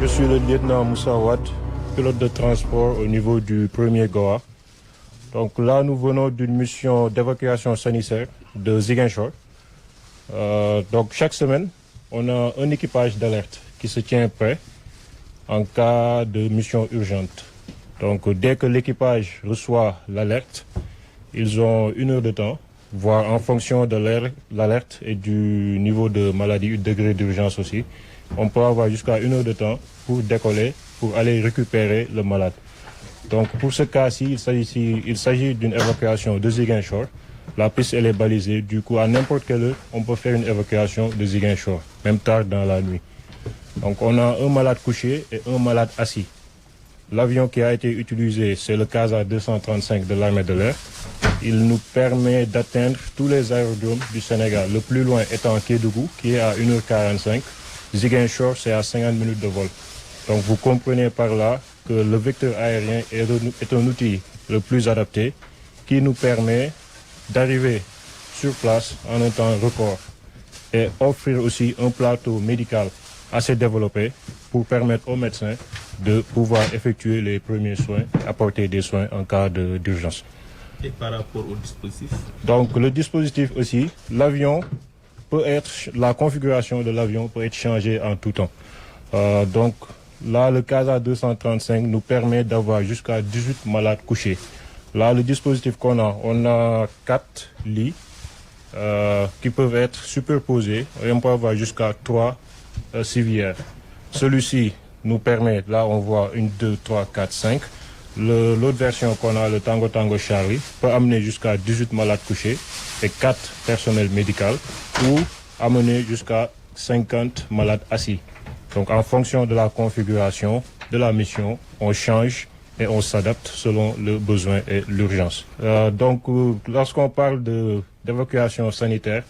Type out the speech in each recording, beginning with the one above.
suis le lieutenant Moussa Wad, pilote de transport au niveau du premier Goa. Donc là, nous venons d'une mission d'évacuation sanitaire de Ziguinchor. Donc chaque semaine, on a un équipage d'alerte qui se tient prêt en cas de mission urgente. Donc dès que l'équipage reçoit l'alerte, ils ont 1 heure de temps, voire en fonction de l'alerte et du niveau de maladie, degré d'urgence aussi. On peut avoir jusqu'à 1 heure de temps pour décoller, pour aller récupérer le malade. Donc pour ce cas-ci, il s'agit d'une évacuation de Ziguinchor. La piste elle est balisée, du coup à n'importe quelle heure, on peut faire une évacuation de Ziguinchor, même tard dans la nuit. Donc on a un malade couché et un malade assis. L'avion qui a été utilisé, c'est le CASA 235 de l'armée de l'air. Il nous permet d'atteindre tous les aérodromes du Sénégal. Le plus loin étant Kédougou, qui est à 1h45. Ziguinchor, c'est à 50 minutes de vol. Donc vous comprenez par là que le vecteur aérien est un outil le plus adapté qui nous permet d'arriver sur place en un temps record et offrir aussi un plateau médical assez développé pour permettre aux médecins de pouvoir effectuer les premiers soins, apporter des soins en cas d'urgence. Et par rapport au dispositif? Donc le dispositif aussi, la configuration de l'avion peut être changée en tout temps. Donc là, le CASA 235 nous permet d'avoir jusqu'à 18 malades couchés. Là, le dispositif qu'on a, on a 4 lits qui peuvent être superposés et on peut avoir jusqu'à 3 civières. Celui-ci nous permet, là on voit 1, 2, 3, 4, 5. L'autre version qu'on a, le Tango Tango Charlie, peut amener jusqu'à 18 malades couchés et 4 personnels médicaux ou amener jusqu'à 50 malades assis. Donc en fonction de la configuration de la mission, on change et on s'adapte selon le besoin et l'urgence. Donc lorsqu'on parle d'évacuation sanitaire,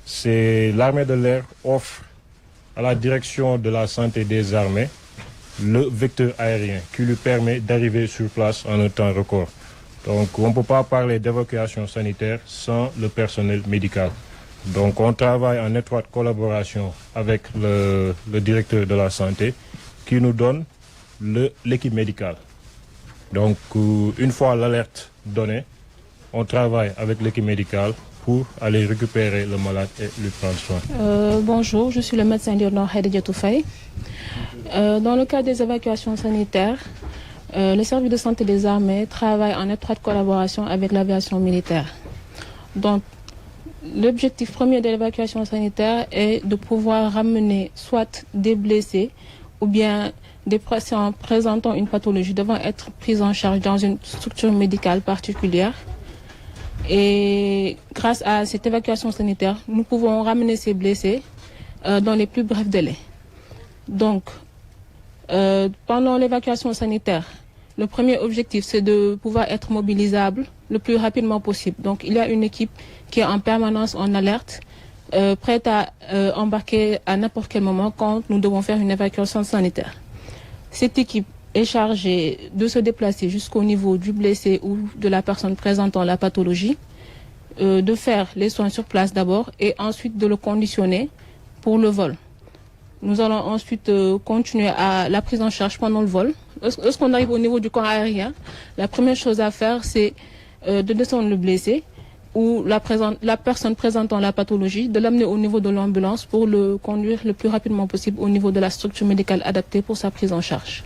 c'est l'armée de l'air offre à la direction de la santé des armées le vecteur aérien qui lui permet d'arriver sur place en un temps record. Donc on ne peut pas parler d'évacuation sanitaire sans le personnel médical. Donc on travaille en étroite collaboration avec le directeur de la santé qui nous donne l'équipe médicale. Donc une fois l'alerte donnée, on travaille avec l'équipe médicale pour aller récupérer le malade et lui prendre soin. Bonjour, je suis le médecin lieutenant Khadija Toufaï. Dans le cadre des évacuations sanitaires, le service de santé des armées travaille en étroite collaboration avec l'aviation militaire. Donc, l'objectif premier de l'évacuation sanitaire est de pouvoir ramener soit des blessés ou bien des patients présentant une pathologie devant être pris en charge dans une structure médicale particulière. Et grâce à cette évacuation sanitaire, nous pouvons ramener ces blessés dans les plus brefs délais. Donc, pendant l'évacuation sanitaire, le premier objectif, c'est de pouvoir être mobilisable le plus rapidement possible. Donc, il y a une équipe qui est en permanence en alerte, prête à embarquer à n'importe quel moment quand nous devons faire une évacuation sanitaire. Cette équipe est chargée de se déplacer jusqu'au niveau du blessé ou de la personne présentant la pathologie, de faire les soins sur place d'abord et ensuite de le conditionner pour le vol. Nous allons ensuite continuer à la prise en charge pendant le vol. Lorsqu'on arrive au niveau du corps aérien, la première chose à faire, c'est de descendre le blessé ou la personne présentant la pathologie, de l'amener au niveau de l'ambulance pour le conduire le plus rapidement possible au niveau de la structure médicale adaptée pour sa prise en charge.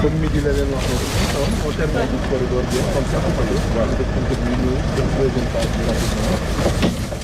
Comme midi la leen wax au terme du corridor bi comme ça voilà def interview ñu dem deuxième phase bi rapidement.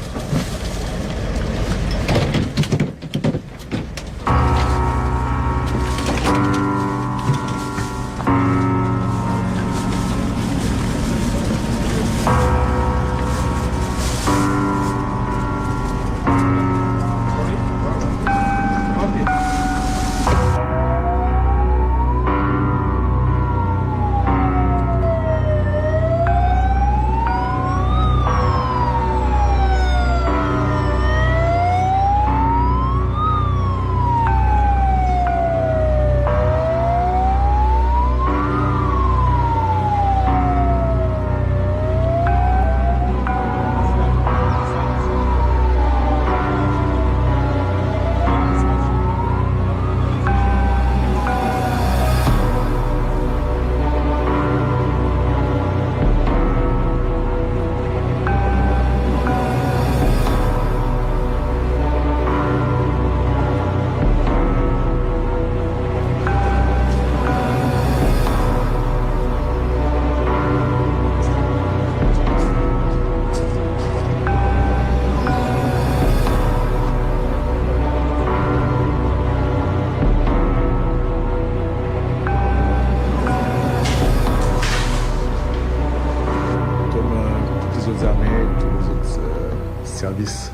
Service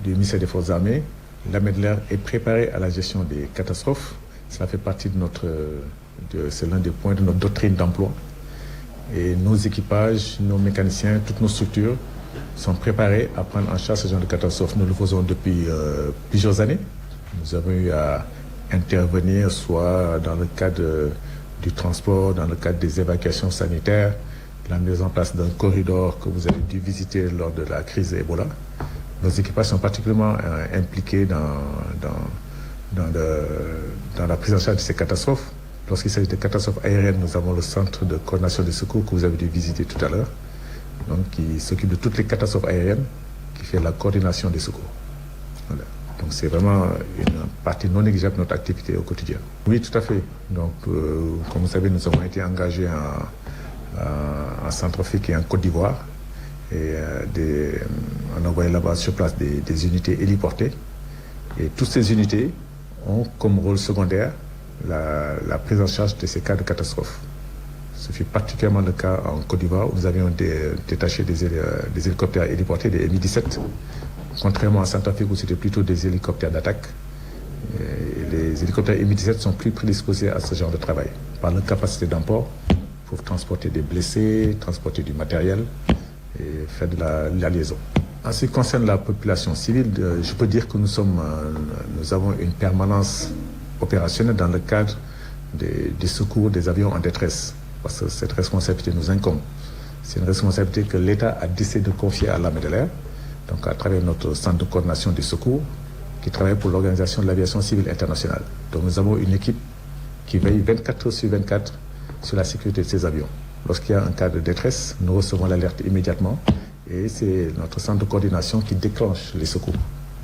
du ministère des Forces armées, l'armée de l'air est préparée à la gestion des catastrophes. Cela fait partie c'est l'un des points de notre doctrine d'emploi. Et nos équipages, nos mécaniciens, toutes nos structures sont préparés à prendre en charge ce genre de catastrophes. Nous le faisons depuis plusieurs années. Nous avons eu à intervenir soit dans le cadre du transport, dans le cadre des évacuations sanitaires, la mise en place d'un corridor que vous avez dû visiter lors de la crise Ebola. Nos équipages sont particulièrement impliqués dans la prise en charge de ces catastrophes. Lorsqu'il s'agit de catastrophes aériennes, nous avons le centre de coordination des secours que vous avez dû visiter tout à l'heure, donc qui s'occupe de toutes les catastrophes aériennes, qui fait la coordination des secours. Voilà. Donc c'est vraiment une partie non négligeable de notre activité au quotidien. Oui, tout à fait. Donc, comme vous savez, nous avons été engagés en Centrafrique et en Côte d'Ivoire. Et on a envoyé là-bas sur place des unités héliportées. Et toutes ces unités ont comme rôle secondaire la prise en charge de ces cas de catastrophe. Ce fut particulièrement le cas en Côte d'Ivoire où nous avions détaché des hélicoptères héliportés, des Mi-17, contrairement à Centrafrique où c'était plutôt des hélicoptères d'attaque. Les hélicoptères Mi-17 sont plus prédisposés à ce genre de travail, par leur capacité d'emport pour transporter des blessés, transporter du matériel et faire de la liaison. En ce qui concerne la population civile, je peux dire que nous avons une permanence opérationnelle dans le cadre des secours des avions en détresse, parce que cette responsabilité nous incombe. C'est une responsabilité que l'État a décidé de confier à l'armée de l'air, donc à travers notre centre de coordination des secours, qui travaille pour l'Organisation de l'aviation civile internationale. Donc nous avons une équipe qui veille 24 heures sur 24 sur la sécurité de ces avions. Lorsqu'il y a un cas de détresse, nous recevons l'alerte immédiatement Et c'est notre centre de coordination qui déclenche les secours.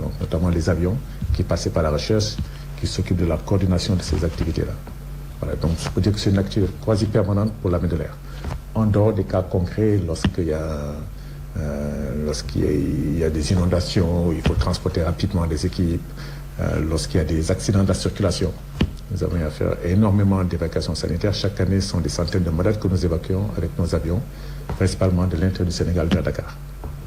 Donc, notamment les avions qui passaient par la recherche, qui s'occupent de la coordination de ces activités-là. Voilà, donc je peux dire que c'est une activité quasi permanente pour l'armée de l'air. En dehors des cas concrets, lorsqu'il y a des inondations, il faut transporter rapidement des équipes, lorsqu'il y a des accidents de la circulation. Nous avons à faire énormément d'évacuations sanitaires. Chaque année, ce sont des centaines de malades que nous évacuons avec nos avions, principalement de l'intérieur du Sénégal vers Dakar.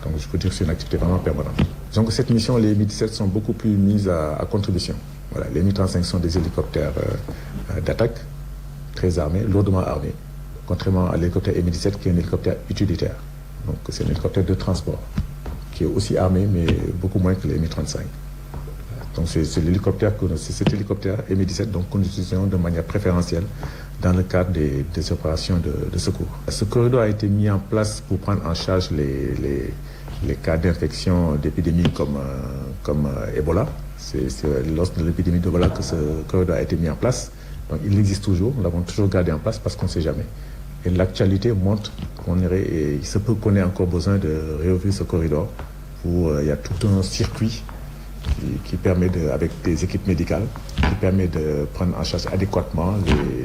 Donc je peux dire que c'est une activité vraiment permanente. Donc cette mission, les Mi-17 sont beaucoup plus mises à contribution. Voilà, les Mi-35 sont des hélicoptères d'attaque, très armés, lourdement armés, contrairement à l'hélicoptère Mi-17 qui est un hélicoptère utilitaire. Donc c'est un hélicoptère de transport qui est aussi armé, mais beaucoup moins que les Mi-35. Donc c'est cet hélicoptère Mi-17 donc que nous utilisons de manière préférentielle dans le cadre des opérations de secours. Ce corridor a été mis en place pour prendre en charge les cas d'infection d'épidémies comme Ebola. C'est lors de l'épidémie d'Ebola que ce corridor a été mis en place. Donc il existe toujours, nous l'avons toujours gardé en place parce qu'on ne sait jamais. Et l'actualité montre il se peut qu'on ait encore besoin de réouvrir ce corridor où il y a tout un circuit qui permet, avec des équipes médicales, qui permet de prendre en charge adéquatement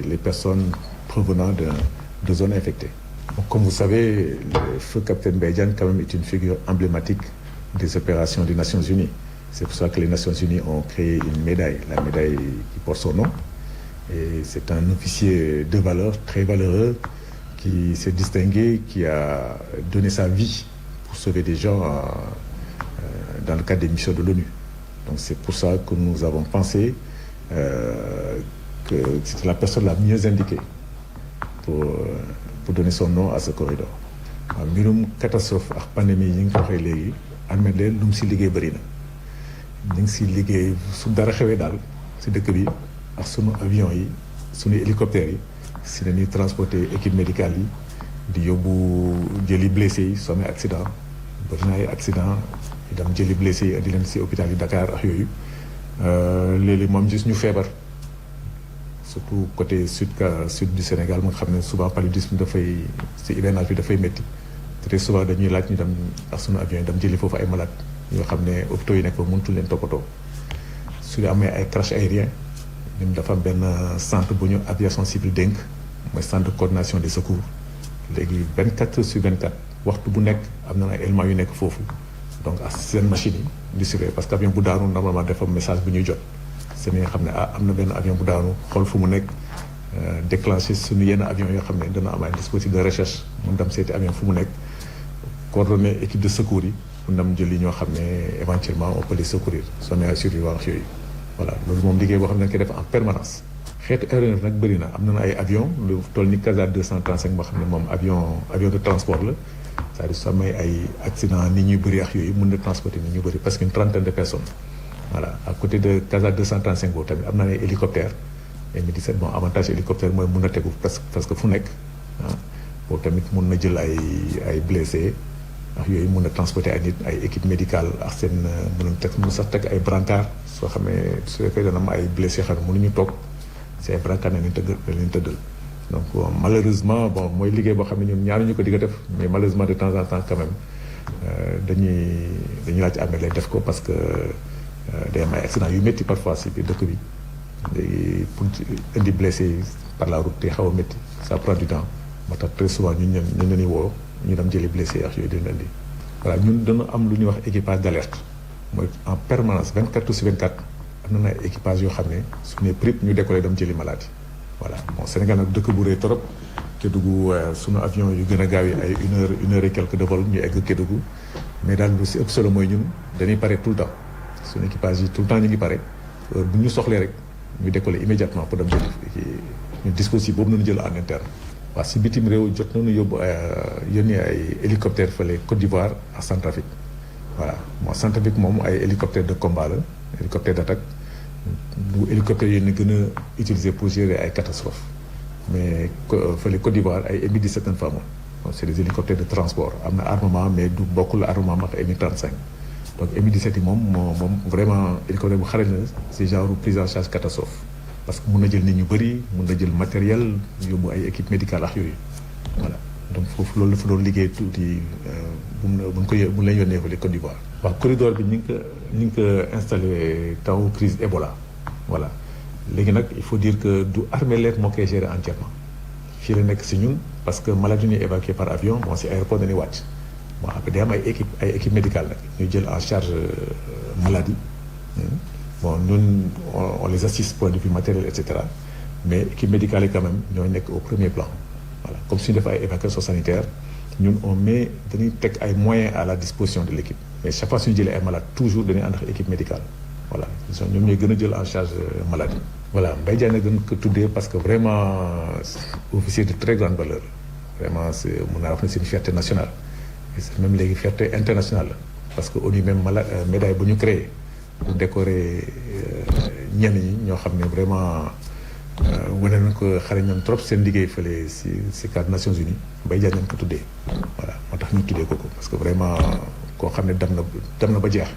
les personnes provenant de zones infectées. Donc, comme vous savez, le feu capitaine Baïdian quand même est une figure emblématique des opérations des Nations Unies. C'est pour ça que les Nations Unies ont créé une médaille, la médaille qui porte son nom. Et c'est un officier de valeur, très valeureux, qui s'est distingué, qui a donné sa vie pour sauver des gens dans le cadre des missions de l'ONU. Donc c'est pour ça que nous avons pensé que c'était la personne la mieux indiquée pour donner son nom à ce corridor. Mbirum catastrophe ak pandémie yi nga ko waxee léegi admet leen lu mu si liggéey bëri na ñu ngi si liggéey su dara xewee daal si dëkk bi ak sunu avion yi sunu hélicoptères yi si dañuy transporter équipe médicale yi di yóbbu jëli blessé yi soo amee accident bëri na ay accident dem jëli blessé yi indi leen si hôpital yi Dakar ak yooyu léeg-léeg moom gis ñu feebar surtout côté sud du Sénégal mu nga xam ne souvent paludisme dafay si hivernage bi dafay métti très souvent dañuy laaj ñu dem ak sunu avion yi dem jëli foofu ay malade yoo xam ne hôpitaux yi nekk fa mënutu leen toppatoo su dee amee ay crash aérien ñun dafa am benn centre bu ñu aviation civile dénk mooy centre de coordination des secours léegi 24 heures sur 24 waxtu bu nekk am na ay éléments yu nekk foofu donc ak seen machine yi di surveiller parce que avion bu daanu normalement dafa message bu ñuy jot seen nga xam ne am na benn avion bu daanu xool fu mu nekk déclenché suñu yenn avion yoo xam ne dana am ay dispositif de recherche mun dem seeti avion fu mu nekk coordonner équipe de secours yi mun dem jëli ñoo xam ne éventuellement on peut les secourir soo amee ay survivants yooyu voilà loolu moom liggéey boo xam ne dañ koy def en permanence xeetu aéronef nag bëri na am na ay avion lu toll ni Casa 235 boo xam ne moom avion de transport la c'est-à-dire su amee ay accident nit ñuy bëri ak yooyu mën na transporter nit ñu bëri parce qu'une trentaine de personnes voilà à côté de Casa 235 boobu tamit am na ay hélicoptères et Mi-17 bon avantage hélicoptère mooy mun na tegu parce que fu nekk boobu tamit mun na jël ay blessés ak yooyu mun na transporter ay nit ay équipe médicale ak seen mun sax teg ay brancard soo xamee su fekkee dana am ay blessés xam ne mënuñu toog si ay brancard nañ leen tëddal donc malheureusement bon mooy liggéey boo xam ne ñun ñaanuñu ko di ko def mais malheureusement de temps en temps quand même dañuy laaj amee lay def ko parce que day am ay accident yu métti parfois si biir dëkk bi léegi pour indi blessé yi par la route te xaw a métti ça prend du temps moo tax très souvent ñu leen woo ñu dem jëli blessé ak yooyu dañu indi voilà ñun dana am lu ñuy wax équipage d'alerte mooy en permanence 24 heures sur 24 am na ay équipage yoo xam ne su ne prip ñu décoller dem jëli maladie voilà bon Sénégal nag dëkk bu rëy trop Kédougou sunu avion yu gën a gaaw yi ay une heure et quelques de vol ñu egg Kédougou mais daal lu si ëpp solo mooy ñun dañuy pare tout le temps suñu équipage yi tout le temps ñu ngi pare bu ñu soxlee rek ñu décoller immédiatement pour dem jël ñu dispositif boobu nañu jël en interne waaw si bitim réew jot nañu yóbbu yónni ay hélicoptère fële Côte d'Ivoire ak Centrafrique voilà bon Centrafrique moom ay hélicoptère de combat la hélicoptère d'attaque bu hélicoptère yi ñu gën a utiliser pour gérer ay catastrophes mais fële Côte d'Ivoire ay Mi-17 nañ fa amoon donc c'est des hélicoptères de transport am na armement mais du bokkul armement ak Mi-35 donc Mi-17 yi moom vraiment hélicoptère bu xarañ la c'est genre prise en charge catastrophe parce que mun na jël nit ñu bëri mun na jël matériel yóbbu ay équipe médicale ak yooyu voilà donc foofu loolu la fa doon liggéey tuuti bu leen yónnee fële Côte d'Ivoire. waaw corridor bi ñu ngi ko installé taw crise Ebola voilà léegi nag il faut dire que du armée leeg moo koy gérer entièrement fii la nekk si ñun parce que malade yi ñuy évacué par avion bon si aéroport dañuy wàcc bon après day am ay équipe médicale nag ñu jël en charge maladie bon ñun on les assiste point de vue matériel et cetera mais équipe médicale yi quand même ñooy nekk au premier plan voilà comme suñu def ay évacuation sanitaire ñun dañuy teg ay moyens à la disposition de l' équipe mais chaque fois suñu jëlee ay malade toujours dañuy ànd ak équipe médicale voilà ñoom ñooy gën a jël en charge maladie. voilà Mbaye Diagne nag dañ ko tuddee parce que vraiment officier de très grande valeur vraiment mun naa wax ne c'est une fierté nationale et c'est même léegi fierté internationale la parce que ONU même médaille bu ñu créé pour décorer ñenn ñi ñoo xam ne vraiment wane nañ ko xare ñoom trop seen liggéey fële si cadre Nations Unies Mbaye Diagne nañ ko tuddee voilà moo tax ñu tuddee ko parce que vraiment koo xam ne dem na ba jeex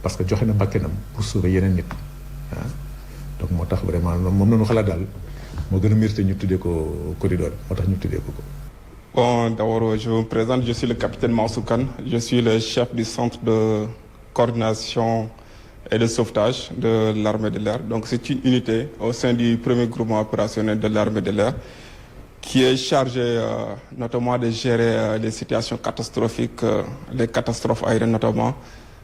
parce que joxe na bakkanam pour sauver yeneen nit ah donc moo tax vraiment moom nañu xalaat daal moo gën a mérité ñu tuddee ko corridor moo tax ñu tuddee ko. Bon, d'abord, je me présente, je suis le capitaine Mansour Kane, je suis le chef du centre de coordination et de sauvetage de l'armée de l'air. Donc c'est une unité au sein du premier groupement opérationnel de l'armée de l'air qui est chargée notamment de gérer les situations catastrophiques, les catastrophes aériennes notamment.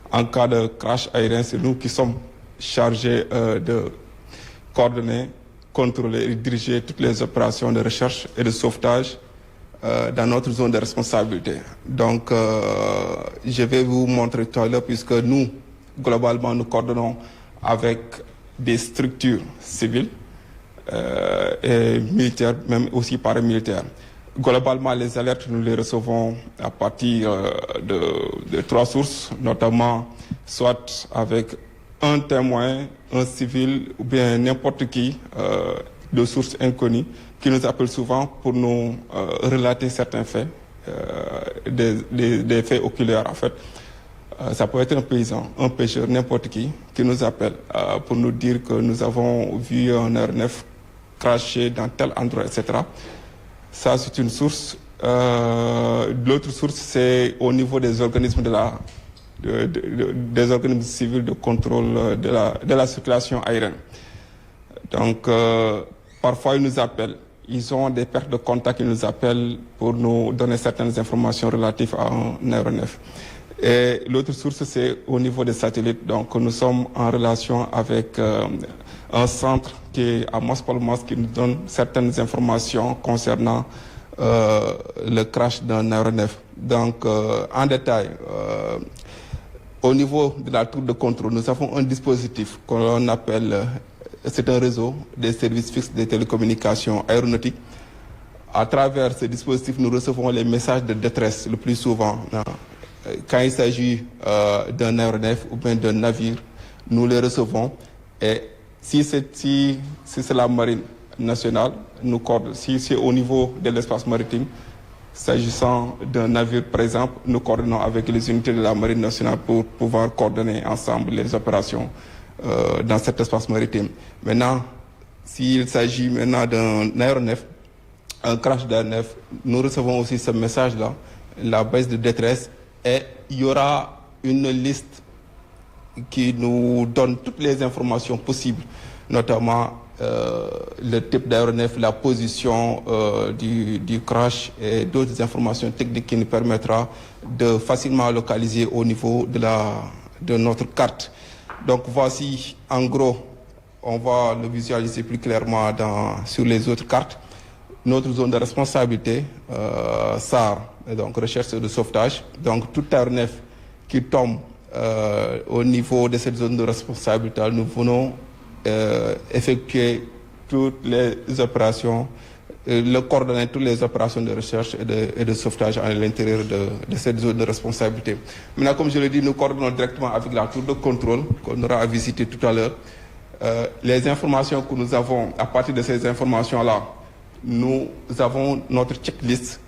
En cas de crash aérien, c'est nous qui sommes chargés de coordonner, contrôler et diriger toutes les opérations de recherche et de sauvetage dans notre zone de responsabilité. Donc, je vais vous montrer tout à l'heure, puisque nous, globalement, nous coordonnons avec des structures civiles et militaires, même aussi paramilitaires. Globalement, les alertes, nous les recevons à partir de 3 sources, notamment soit avec un témoin, un civil ou bien n'importe qui de sources inconnues qui nous appelle souvent pour nous relater certains faits, des faits oculaires en fait. Ça peut être un paysan, un pêcheur, n'importe qui nous appelle pour nous dire que nous avons vu un aéronef cracher dans tel endroit, etc. Ça, c'est une source. L'autre source, c'est au niveau des organismes des organismes civils de contrôle de la circulation aérienne. Donc, parfois, ils nous appellent. Ils ont des pertes de contact, ils nous appellent pour nous donner certaines informations relatives à un aéronef. Et l'autre source, c'est au niveau des satellites. Donc, nous sommes en relation avec un centre qui est à Maspalmas qui nous donne certaines informations concernant le crash d'un aéronef. Donc, en détail, au niveau de la tour de contrôle, nous avons un dispositif qu'on appelle, c'est un réseau des services fixes de télécommunications aéronautiques. À travers ce dispositif, nous recevons les messages de détresse le plus souvent. Quand il s'agit d'un aéronef ou bien d'un navire, nous les recevons. Et si c'est la marine nationale, nous coordonnons. Si c'est au niveau de l'espace maritime, s'agissant d'un navire, par exemple, nous coordonnons avec les unités de la marine nationale pour pouvoir coordonner ensemble les opérations dans cet espace maritime. Maintenant, s'il s'agit maintenant d'un aéronef, un crash d'aéronef, nous recevons aussi ce message-là, la baisse de détresse, et il y aura une liste qui nous donne toutes les informations possibles, notamment le type d'aéronef, la position du crash et d'autres informations techniques qui nous permettra de facilement localiser au niveau de notre carte. Donc voici, en gros, on va le visualiser plus clairement sur les autres cartes. Notre zone de responsabilité, SAR, donc recherche et de sauvetage. Donc tout aéronef qui tombe au niveau de cette zone de responsabilité, nous venons effectuer toutes les opérations, coordonner toutes les opérations de recherche et de sauvetage à l'intérieur de cette zone de responsabilité. Maintenant, comme je l'ai dit, nous coordonnons directement avec la tour de contrôle qu'on aura à visiter tout à l'heure. Les informations que nous avons, à partir de ces informations-là, nous avons notre checklist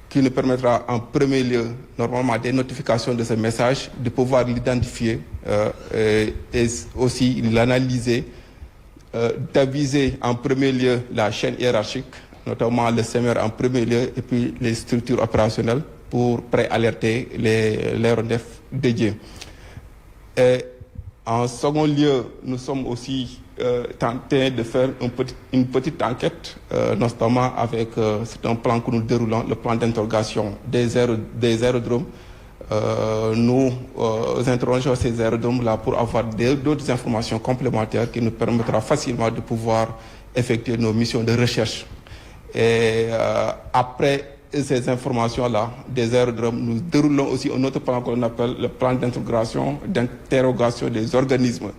qui nous permettra en premier lieu, normalement, des notifications de ce message, de pouvoir l'identifier et aussi l'analyser, d'aviser en premier lieu la chaîne hiérarchique notamment le SEMER en premier lieu, et puis les structures opérationnelles pour préalerter l'aéronef dédié. Et en second lieu, nous sommes aussi tentés de faire une petite enquête, notamment avec c'est un plan que nous déroulons, le plan d'interrogation des aérodromes. Nous interrogeons ces aérodromes-là pour avoir d'autres informations complémentaires qui nous permettra facilement de pouvoir effectuer nos missions de recherche. Et après ces informations-là des aérodromes, nous déroulons aussi un autre plan qu'on appelle le plan d'interrogation des organismes,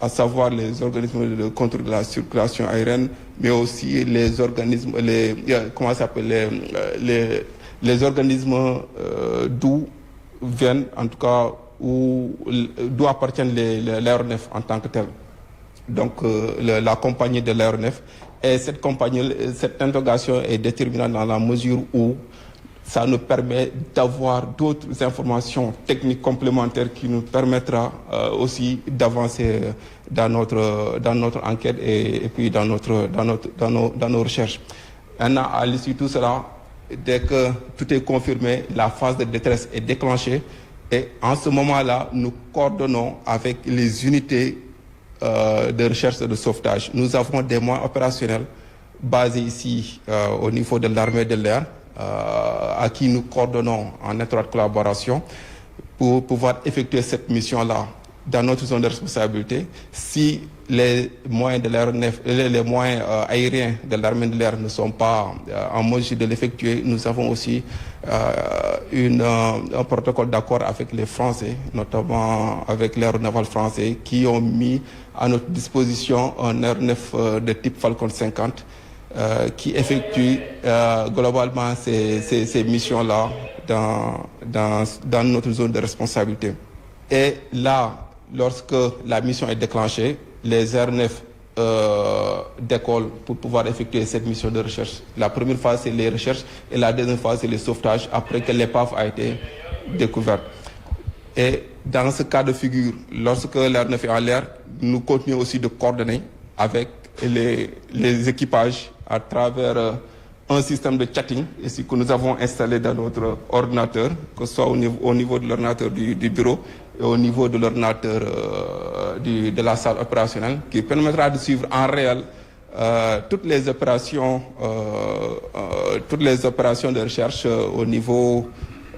à savoir les organismes de contrôle de la circulation aérienne, mais aussi les organismes, les organismes d'où viennent, en tout cas, d'où appartiennent l'aéronef en tant que tel. Donc, la compagnie de l'aéronef. Et cette interrogation est déterminante dans la mesure où ça nous permet d'avoir d'autres informations techniques complémentaires qui nous permettra aussi d'avancer dans notre enquête et puis dans nos recherches. Maintenant, à l'issue de tout cela, dès que tout est confirmé, la phase de détresse est déclenchée et en ce moment-là, nous coordonnons avec les unités de recherche et de sauvetage. Nous avons des moyens opérationnels basés ici au niveau de l'armée de l'air à qui nous coordonnons en étroite collaboration pour pouvoir effectuer cette mission-là dans notre zone de responsabilité. Si les moyens de l'aéronef, les moyens aériens de l'armée de l'air ne sont pas en mesure de l'effectuer, nous avons aussi un protocole d'accord avec les Français, notamment avec l'aéronaval français, qui ont mis à notre disposition un aéronef de type Falcon 50 qui effectue globalement ces missions-là dans notre zone de responsabilité. Et là, lorsque la mission est déclenchée, les aéronefs décollent pour pouvoir effectuer cette mission de recherche. La première phase, c'est les recherches et la deuxième phase, c'est le sauvetage après que l'épave a été découverte. Et dans ce cas de figure, lorsque l'aéronef est en l'air, nous continuons aussi de coordonner avec les équipages à travers un système de chatting ici que nous avons installé dans notre ordinateur, que ce soit au niveau de l'ordinateur du bureau et au niveau de l'ordinateur de la salle opérationnelle, qui permettra de suivre en réel toutes les opérations de recherche au niveau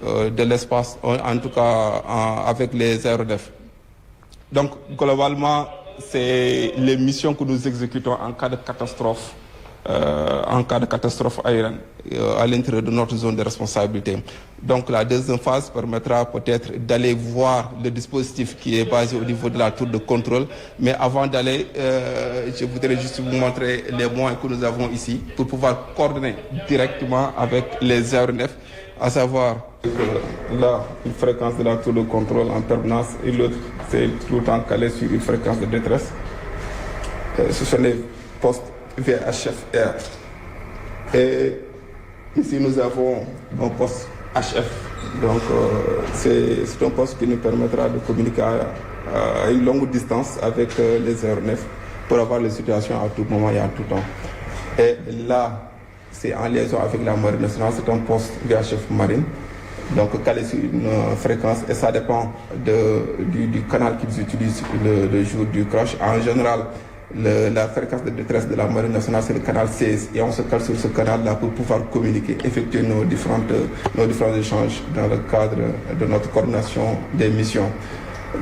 de l'espace, en tout cas avec les aéronefs. Donc globalement, c'est les missions que nous exécutons en cas de catastrophe. Aérienne à l'intérieur de notre zone de responsabilité. Donc la deuxième phase permettra peut-être d'aller voir le dispositif qui est basé au niveau de la tour de contrôle. Mais avant d'aller, je voudrais juste vous montrer les moyens que nous avons ici pour pouvoir coordonner directement avec les aéronefs, à savoir là, une fréquence de la tour de contrôle en permanence et l'autre, c'est tout le temps calé sur une fréquence de détresse. Ce sont les postes VHF-R. Et ici, nous avons un poste HF. Donc, c'est un poste qui nous permettra de communiquer à une longue distance avec les aéronefs pour avoir les situations à tout moment et à tout temps. Et là, c'est en liaison avec la Marine nationale, c'est un poste VHF marine. Donc, calé sur une fréquence et ça dépend du canal qu'ils utilisent le jour du crash. En général, la fréquence de détresse de la Marine nationale, c'est le canal 16 et on se cale sur ce canal-là pour pouvoir communiquer, effectuer nos différents échanges dans le cadre de notre coordination des missions.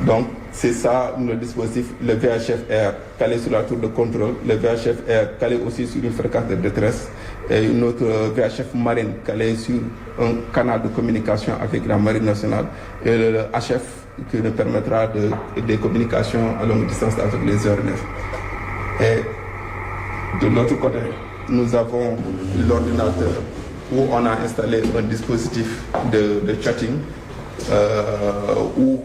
Donc, c'est ça le dispositif, le VHF-R calé sur la tour de contrôle, le VHF-R calé aussi sur une fréquence de détresse et une autre VHF marine calé sur un canal de communication avec la Marine nationale et le HF qui nous permettra des communications à longue distance avec les aéronefs. Et de l'autre côté, nous avons l'ordinateur où on a installé un dispositif de chatting où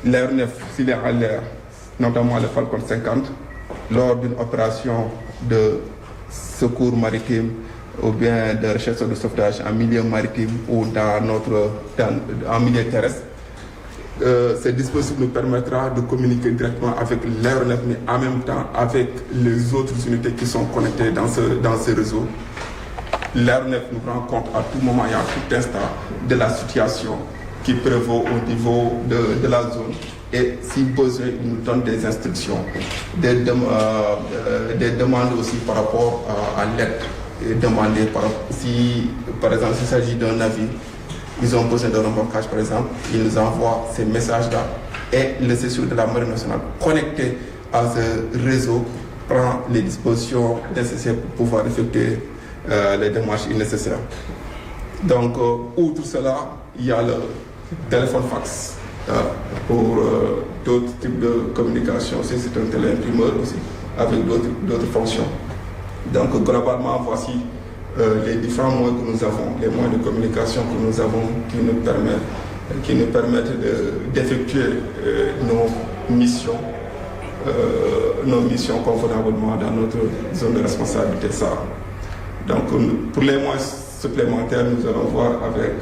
l'aéronef, s'il est en l'air, notamment le Falcon 50, lors d'une opération de secours maritime ou bien de recherche et de sauvetage en milieu maritime ou en milieu terrestre, Ces dispositifs nous permettra de communiquer directement avec l'aéronef, mais en même temps avec les autres unités qui sont connectées dans ce réseau. L'aéronef nous rend compte à tout moment et à tout instant de la situation qui prévaut au niveau de la zone. Et si besoin, il nous donne des instructions, des demandes aussi par rapport à l'aide. Demander si, par exemple, s'il s'agit d'un navire, ils ont besoin de remorquage, par exemple, ils nous envoient ces messages-là et le CSU de la Marine nationale connecté à ce réseau prend les dispositions nécessaires pour pouvoir effectuer les démarches nécessaires. Donc, outre cela, il y a le téléphone fax pour d'autres types de communication. C'est un téléimprimeur aussi, avec d'autres fonctions. Donc, globalement, voici les différents moyens que nous avons, les moyens de communication que nous avons qui nous permettent d'effectuer nos missions convenablement dans notre zone de responsabilité. Donc, pour les moyens supplémentaires, nous allons voir avec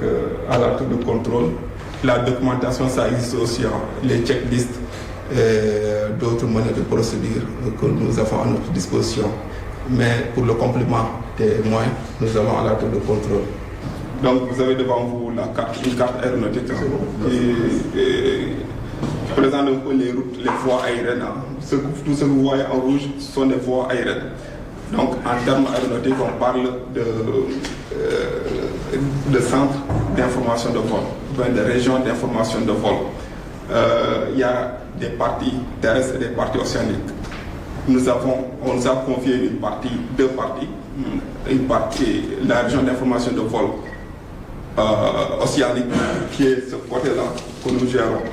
à la tour de contrôle. La documentation, ça existe aussi, les checklists et d'autres moyens de procédure que nous avons à notre disposition. Mais pour le complément des moyens, nous avons à la tour de contrôle. Donc vous avez devant vous une carte aéronautique qui présente un peu les routes, les voies aériennes. Tout ce que vous voyez en rouge sont des voies aériennes. Donc en termes aéronautiques, on parle de centres d'information de vol, de régions d'information de vol. Il y a des parties terrestres et des parties océaniques. On nous a confié deux parties. Une partie, la région d'information de vol océanique, qui est ce côté-là que nous gérons.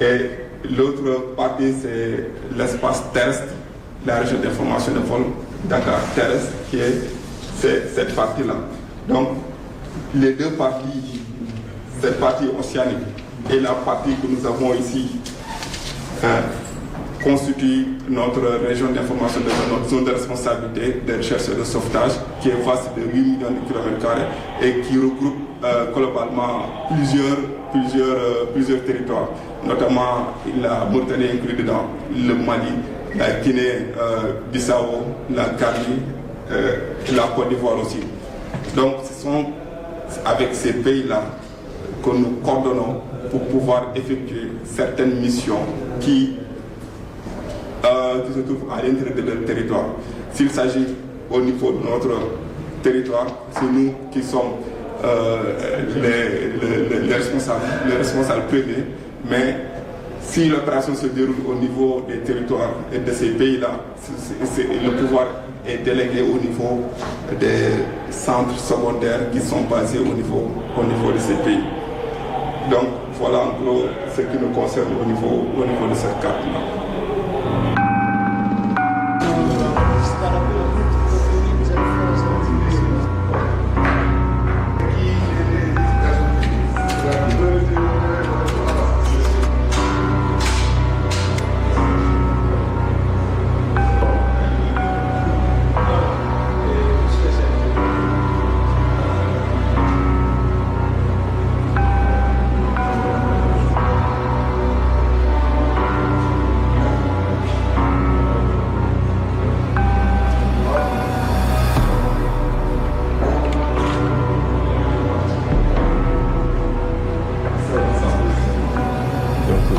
Et l'autre partie, c'est l'espace terrestre, la région d'information de vol Dakar terrestre, qui est cette partie-là. Donc, les deux parties, cette partie océanique et la partie que nous avons ici, constitue notre région d'information, notre zone de responsabilité de recherche et de sauvetage, qui est vaste de 8 millions de kilomètres carrés et qui regroupe globalement plusieurs territoires, notamment la Mauritanie inclus dedans, le Mali, la Guinée-Bissau, la Gambie, la Côte d'Ivoire aussi. Donc ce sont avec ces pays-là que nous coordonnons pour pouvoir effectuer certaines missions qui se trouvent à l'intérieur de notre territoire. S'il s'agit au niveau de notre territoire, c'est nous qui sommes les responsables privés, mais si l'opération se déroule au niveau des territoires et de ces pays-là, le pouvoir est délégué au niveau des centres secondaires qui sont basés au niveau de ces pays. Donc voilà en gros ce qui nous concerne au niveau de cette carte-là.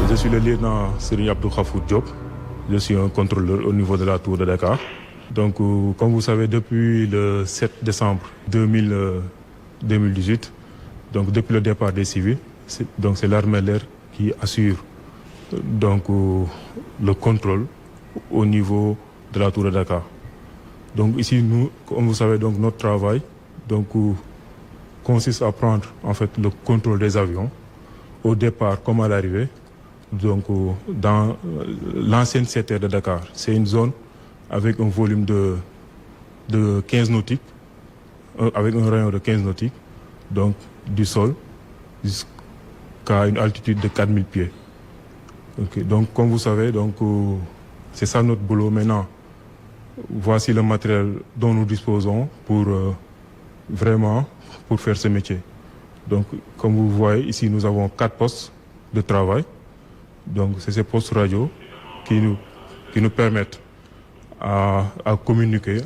Je suis le lieutenant Serigne Abdou Khafour Diop. Je suis un contrôleur au niveau de la tour de Dakar. Donc, comme vous savez, depuis le 7 décembre 2018, donc depuis le départ des civils, c'est l'armée de l'air qui assure donc, le contrôle au niveau de la tour de Dakar. Donc ici, nous, comme vous savez, donc, notre travail donc, consiste à prendre en fait, le contrôle des avions au départ comme à l'arrivée. Donc, dans l'ancienne CTR de Dakar, c'est une zone avec un volume de 15 nautiques, avec un rayon de 15 nautiques, donc du sol jusqu'à une altitude de 4000 pieds. Okay. Donc, comme vous savez, donc, c'est ça notre boulot maintenant. Voici le matériel dont nous disposons pour vraiment pour faire ce métier. Donc, comme vous voyez, ici, nous avons 4 postes de travail. Donc c'est ces postes radio qui nous permettent à communiquer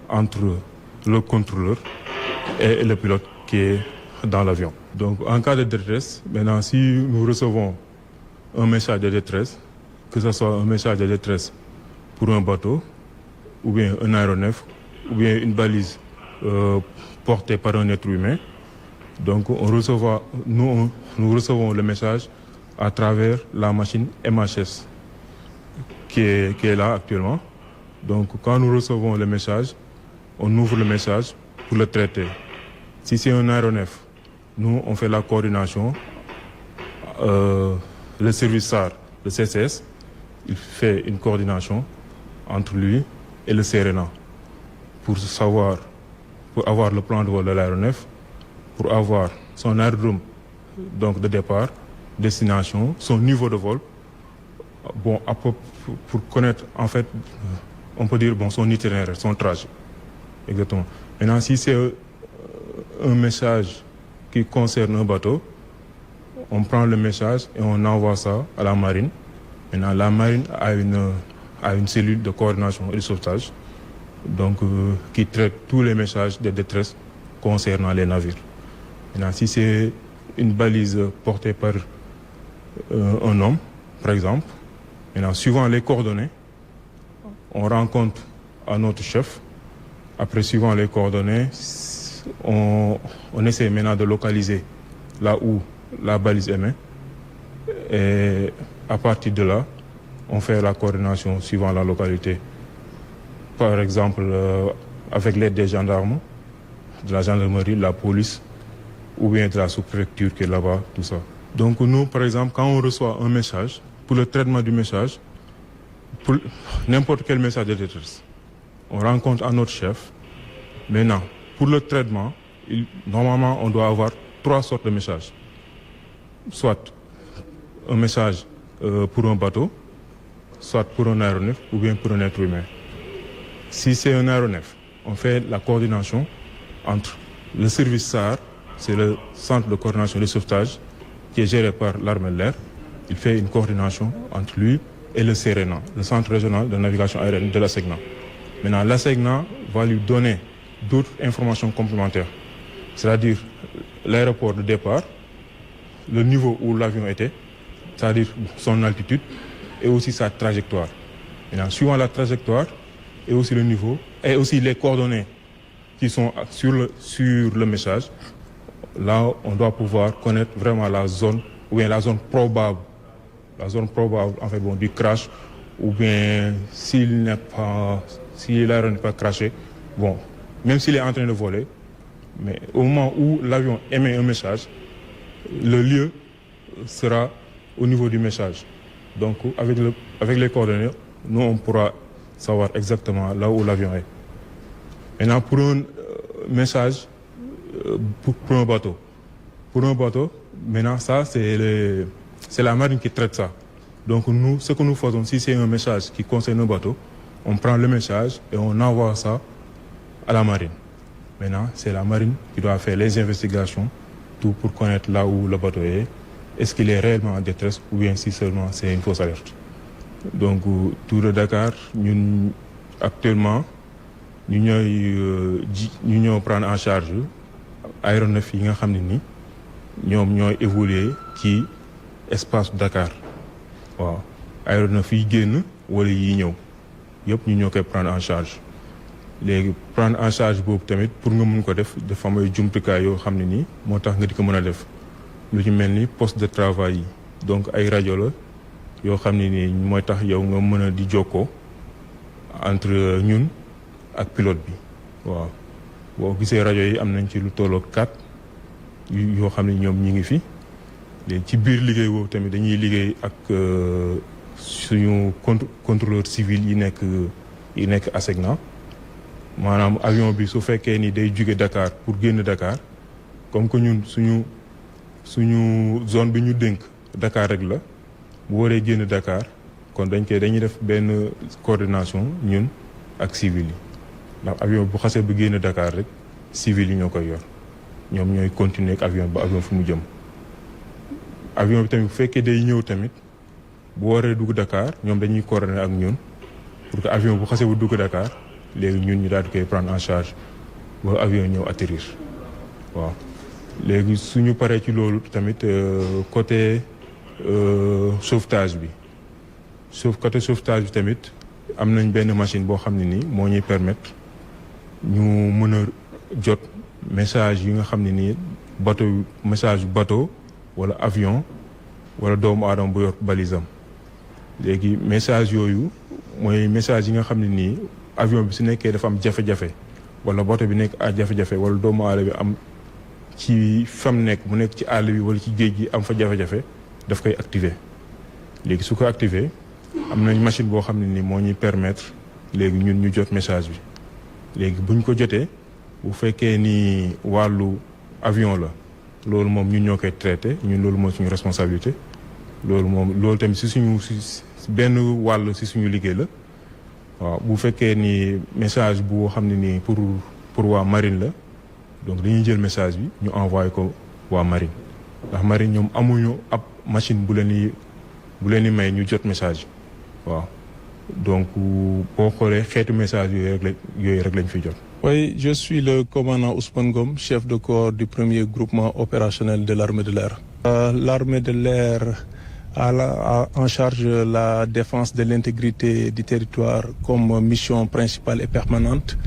entre le contrôleur et le pilote qui est dans l'avion. Donc en cas de détresse, maintenant si nous recevons un message de détresse, que ce soit un message de détresse pour un bateau, ou bien un aéronef, ou bien une balise portée par un être humain, donc nous recevons le message à travers la machine MHS qui est là actuellement. Donc quand nous recevons le message, on ouvre le message pour le traiter. Si c'est un aéronef, nous on fait la coordination. Le service SAR, le CCS, il fait une coordination entre lui et le CERENA pour avoir le plan de vol de l'aéronef, pour avoir son aérodrome donc de départ, destination, son niveau de vol, bon, pour connaître en fait, on peut dire bon, son itinéraire, son trajet. Exactement. Maintenant, si c'est un message qui concerne un bateau, on prend le message et on envoie ça à la marine. Maintenant, la marine a une cellule de coordination et de sauvetage, donc qui traite tous les messages de détresse concernant les navires. Maintenant, si c'est une balise portée par un homme, par exemple, maintenant, suivant les coordonnées, on rencontre à notre chef. Après, suivant les coordonnées, on essaie maintenant de localiser là où la balise émet. Et à partir de là, on fait la coordination suivant la localité. Par exemple, avec l'aide des gendarmes, de la gendarmerie, de la police, ou bien de la sous-préfecture qui est là-bas, tout ça. Donc nous, par exemple, quand on reçoit un message, pour le traitement du message, pour n'importe quel message de détresse, on rencontre à notre chef. Maintenant, pour le traitement, normalement, on doit avoir 3 sortes de messages. Soit un message pour un bateau, soit pour un aéronef ou bien pour un être humain. Si c'est un aéronef, on fait la coordination entre le service SAR, c'est le centre de coordination de sauvetage qui est géré par l'armée de l'air. Il fait une coordination entre lui et le CERENA, le centre régional de navigation aérienne de l'ASECNA. Maintenant, l'ASECNA va lui donner d'autres informations complémentaires, c'est-à-dire l'aéroport de départ, le niveau où l'avion était, c'est-à-dire son altitude et aussi sa trajectoire. Maintenant, suivant la trajectoire et aussi le niveau et aussi les coordonnées qui sont sur le message, là, on doit pouvoir connaître vraiment la zone ou bien la zone probable en fait, bon, du crash, ou bien si l'aéron n'est pas crashé, bon, même s'il est en train de voler, mais au moment où l'avion émet un message, le lieu sera au niveau du message. Donc avec les coordonnées, nous on pourra savoir exactement là où l'avion est. Maintenant pour un message pour un bateau. Pour un bateau, maintenant ça c'est la marine qui traite ça. Donc nous, ce que nous faisons, si c'est un message qui concerne un bateau, on prend le message et on envoie ça à la marine. Maintenant, c'est la marine qui doit faire les investigations, tout pour connaître là où le bateau est, est-ce qu'il est réellement en détresse ou bien si seulement c'est une fausse alerte. Donc, Tour de Dakar, ñun actuellement, ñu ñoo prendre en charge aéronef yi nga xam ne ni ñoom ñooy évoluer ci espace Dakar. waaw aéronef yi génn wala yi ñëw yëpp ñu ñoo koy prendre en charge. léegi prendre en charge boobu tamit pour nga mun ko def dafa am ay jumtukaay yoo xam ne nii moo tax nga di ko mën a def lu ci mel ni poste de travail yi donc ay rajo la yoo xam ne nii mooy tax yow nga mën a di jokkoo entre ñun ak pilote bi. waaw boo gisee rajo yi am nañ ci lu tolloo 4 yoo xam ne ñoom ñi ngi fi léegi ci biir liggéey boobu tamit dañuy liggéey ak suñu contrôleur civil yi nekk ASECNA. maanaam avion bi su fekkee ni day jóge Dakar pour génn Dakar comme que ñun suñu zone bi ñu dénk Dakar rek la bu waree génn Dakar kon dañuy def benn coordination ñun ak civil yi ndax avion bu xasee bu génn Dakar rek civil yi ñoo koy yor ñoom ñooy continuer ak avion ba avion fu mu jëm. avion bi tamit bu fekkee day ñëw tamit bu waree dugg Dakar ñoom dañuy coordonner ak ñun pour que avion bu xasee bu dugg Dakar léegi ñun ñu daal di koy prendre en charge ba avion ñëw atterrir waaw. léegi suñu paree ci loolu tamit côté sauvetage bi côté sauvetage bi tamit am nañ benn machine boo xam ne nii moo ñuy permettre ñu mën a jot message yi nga xam ne nii message bateau wala avion wala doomu aadama bu yor balisam. léegi message yooyu mooy message yi nga xam ne nii avion bi su nekkee dafa am jafe-jafe wala bateau bi nekk à jafe-jafe wala doomu aadama bi am ci fam nekk mu nekk ci àll bi wala ci géej gi am fa jafe-jafe daf koy activer. léegi su ko activer am nañ machine boo xam ne nii moo ñuy permettre léegi ñun ñu jot message bi. léegi buñ ko jotee bu fekkee ni wàllu avion la loolu moom ñun ñoo koy traité ñun loolu mooy suñu responsabilité loolu tamit si benn wàll si suñu liggéey la waaw. bu fekkee ni message bu xam ne nii pour waa marine la donc dañuy jël message bi ñu envoyé ko waa marine ndax marine ñoom amuñu ab machine bu leen di may ñu jot message waaw. donc boo xoolee xeetu message yooyu rek lañ fi jot. Oui, je suis le commandant Ousmane Ngom, chef de corps du premier groupement opérationnel de l'armée de l'air. L'armée de l'air a en charge la défense de l'intégrité du territoire comme mission principale et permanente.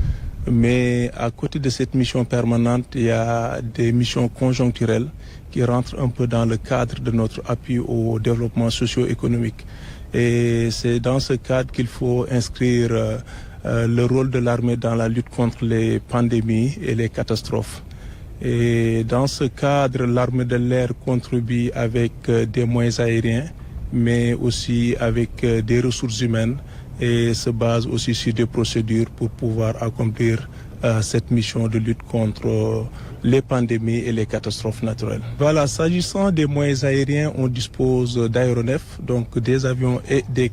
Mais à côté de cette mission permanente, il y a des missions conjoncturelles qui rentrent un peu dans le cadre de notre appui au développement socio-économique. Et c'est dans ce cadre qu'il faut inscrire le rôle de l'armée dans la lutte contre les pandémies et les catastrophes. Et dans ce cadre, l'armée de l'air contribue avec des moyens aériens, mais aussi avec des ressources humaines et se base aussi sur des procédures pour pouvoir accomplir cette mission de lutte contre les pandémies et les catastrophes naturelles. Voilà, s'agissant des moyens aériens, on dispose d'aéronefs, donc des avions et des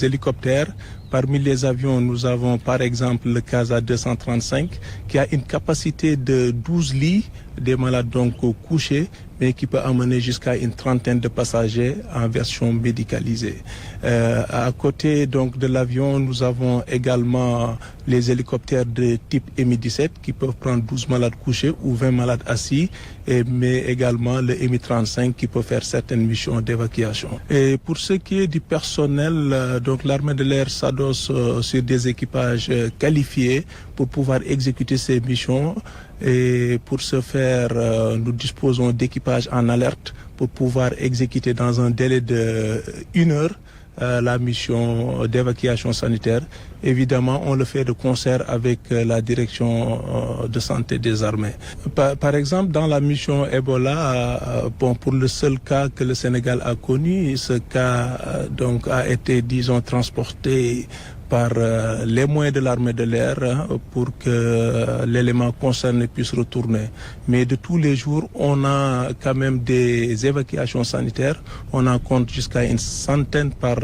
hélicoptères. Parmi les avions, nous avons par exemple le CASA 235 qui a une capacité de 12 lits, des malades donc couchés, mais qui peut amener jusqu'à une trentaine de passagers en version médicalisée. À côté donc de l'avion, nous avons également les hélicoptères de type Mi-17 qui peuvent prendre 12 malades couchés ou 20 malades assis, mais également le Mi-35 qui peut faire certaines missions d'évacuation. Et pour ce qui est du personnel, donc l'armée de l'air s'adosse sur des équipages qualifiés pour pouvoir exécuter ces missions. Et pour ce faire, nous disposons d'équipages en alerte pour pouvoir exécuter dans un délai de 1 heure la mission d'évacuation sanitaire. Évidemment, on le fait de concert avec la direction de santé des armées. Par exemple, dans la mission Ebola, pour le seul cas que le Sénégal a connu, ce cas donc a été, disons, transporté par les moyens de l'armée de l'air pour que l'élément concerné puisse retourner. Mais de tous les jours, on a quand même des évacuations sanitaires. On en compte jusqu'à une centaine par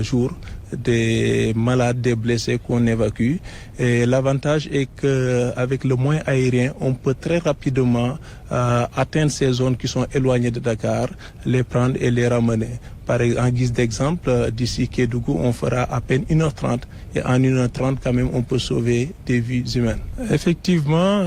jour des malades, des blessés qu'on évacue. Et l'avantage est qu'avec le moyen aérien, on peut très rapidement atteindre ces zones qui sont éloignées de Dakar, les prendre et les ramener. En guise d'exemple, d'ici Kédougou, on fera à peine 1h30 et en 1h30 quand même on peut sauver des vies humaines. Effectivement,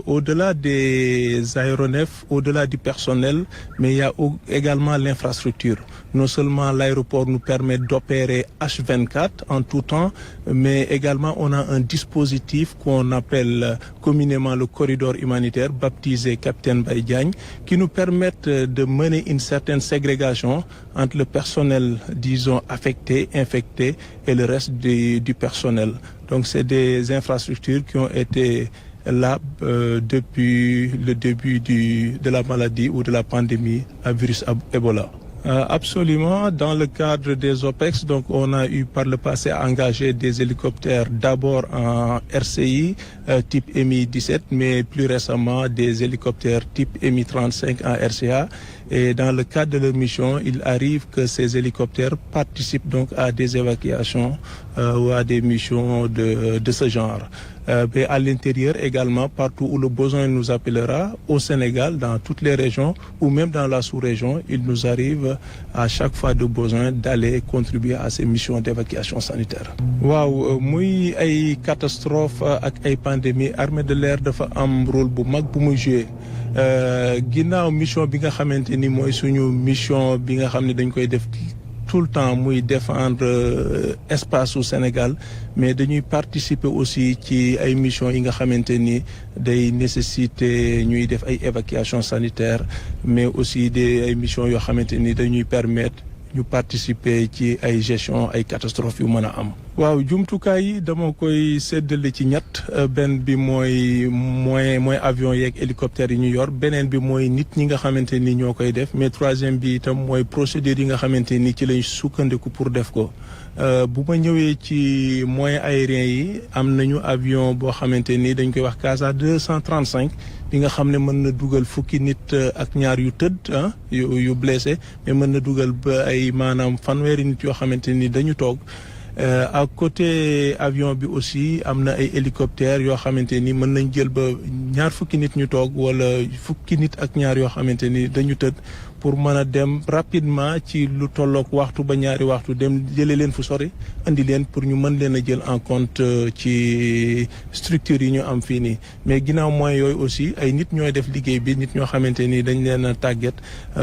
au-delà des aéronefs, au-delà du personnel, mais il y a également l'infrastructure. Non seulement l'aéroport nous permet d'opérer H24 en tout temps, mais également on a un dispositif qu'on appelle communément le corridor humanitaire, baptisé Capitaine Baïdiagne, qui nous permet de mener une certaine ségrégation entre le personnel, disons, affecté, infecté et le reste du personnel. Donc c'est des infrastructures qui ont été là depuis le début de la maladie ou de la pandémie à virus Ebola. Absolument. Dans le cadre des OPEX, donc on a eu par le passé engagé des hélicoptères d'abord en RCI type Mi-17, mais plus récemment des hélicoptères type Mi-35 en RCA. Et dans le cadre de leur mission, il arrive que ces hélicoptères participent donc à des évacuations ou à des missions de ce genre. mais à l'intérieur également, partout où le besoin nous appellera, au Sénégal, dans toutes les régions ou même dans la sous-région, il nous arrive à chaque fois de besoin d'aller contribuer à ces missions d'évacuation sanitaire. waaw muy ay catastrophe ak ay pandémie armée de l'air dafa am rôle bu mag bu muy jouer ginnaaw mission bi nga xamante ni mooy suñu mission bi nga xam ne dañ koy def tout le temps muy défendre espace au Sénégal mais dañuy participer aussi ci ay missions yi nga xamante ni day nécessiter ñuy def ay évacuation sanitaire mais aussi ay missions yoo xamante ni dañuy permettre ñu participer ci ay gestion ay catastrophes yu mën a am. waaw jumtukaay yi dama koy séddale ci ñett benn bi mooy avion yeeg hélicoptère yi ñu yor beneen bi mooy nit ñi nga xamante ni ñoo koy def mais troisième bi itam mooy procédure yi nga xamante ni ci lañ sukkandiku pour def ko. bu ma ñëwee ci moyens aériens yi am nañu avion boo xamante ni dañ koy wax Casa 235 bi nga xam ne mën na dugal fukki nit ak ñaar yu tëdd yu blessé mais mën na dugal ba ay maanaam fanweeri nit yoo xamante ni dañu toog. À côté avion bi aussi am na ay hélicoptères yoo xamante ni mën nañ jël ba ñaar fukki nit ñu toog wala fukki nit ak ñaar yoo xamante ni dañu tëdd pour mën a dem rapidement ci lu tolloog waxtu ba ñaari waxtu dem jëlee leen fu sori andi leen pour ñu mën leen a jël en compte ci structures yi ñu am fii nii mais ginnaaw moyens yooyu aussi ay nit ñooy def liggéey bi nit ñoo xamante ni dañ leen a tàggat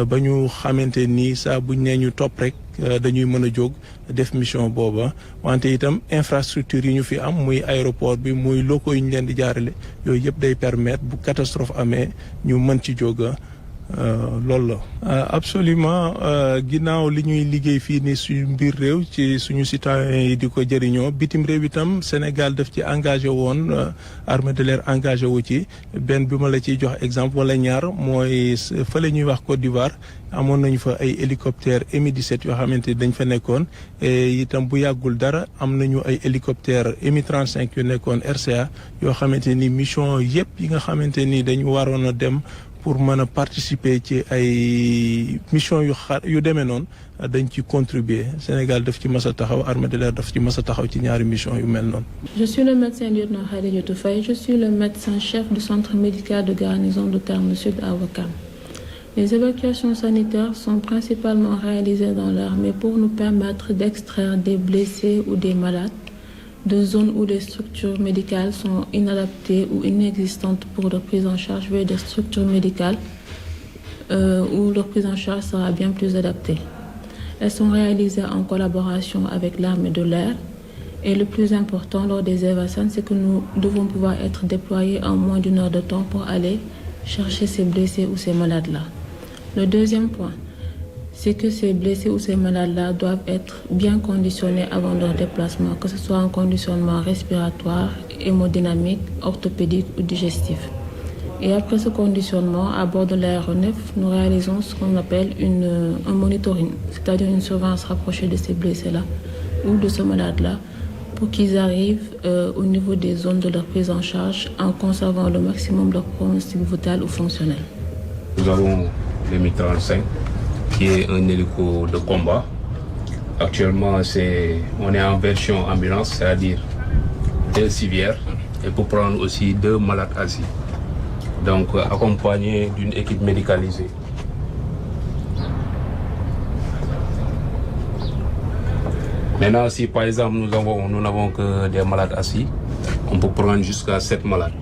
ba ñu xamante ni saa buñ nee ñu topp rek dañuy mën a jóg def mission booba wante itam infrastructure yi ñu fi am muy aéroport bi muy locaux yi ñu leen di jaarale yooyu yëpp day permettre bu catastrophe amee ñu mën ci jóg loolu la. absolument ginnaaw li ñuy liggéey fii ni suñu mbir réew ci suñu citoyens yi di ko jëriñoo bitim réew itam Sénégal daf ci engagé woon armée de l'air engagé wu ci benn bi ma la ciy jox exemple wala ñaar mooy fa la ñuy wax Côte d'Ivoire amoon nañu fa ay hélicoptères Mi-17 yoo xamante ni dañ fa nekkoon et itam bu yàggul dara am nañu ay hélicoptères Mi-35 yu nekkoon RCA yoo xamante ni mission yëpp yi nga xamante ni dañu waroon a dem pour mën a participer ci ay mission yu demee noonu dañ ci contribuer Sénégal daf ci mës a taxaw armée de l'air daf ci mës a taxaw ci ñaari mission yu mel noonu. Je suis le médecin lieutenant Khadijatou Faye, je suis le médecin-chef du centre médical de garnison de Terme Sud à Ouakam. Les évacuations sanitaires sont principalement réalisées dans l'armée pour nous permettre d'extraire des blessés ou des malades de zones où les structures médicales sont inadaptées ou inexistantes pour leur prise en charge vers des structures médicales où leur prise en charge sera bien plus adaptée. Elles sont réalisées en collaboration avec l'armée de l'air et le plus important lors des évacuations, c'est que nous devons pouvoir être déployés en moins d'une heure de temps pour aller chercher ces blessés ou ces malades-là. Le deuxième point, c'est que ces blessés ou ces malades-là doivent être bien conditionnés avant leur déplacement, que ce soit en conditionnement respiratoire, hémodynamique, orthopédique ou digestif. Et après ce conditionnement, à bord de l'aéronef, nous réalisons ce qu'on appelle un monitoring, c'est-à-dire une surveillance rapprochée de ces blessés-là ou de ce malade-là, pour qu'ils arrivent au niveau des zones de leur prise en charge en conservant le maximum leur pronostic vital ou fonctionnel. Nous avons le Mi-35, qui est un hélico de combat. Actuellement, on est en version ambulance, c'est-à-dire 2 civières, et pour prendre aussi 2 malades assis. Donc, accompagné d'une équipe médicalisée. Maintenant, si par exemple nous n'avons que des malades assis, on peut prendre jusqu'à 7 malades.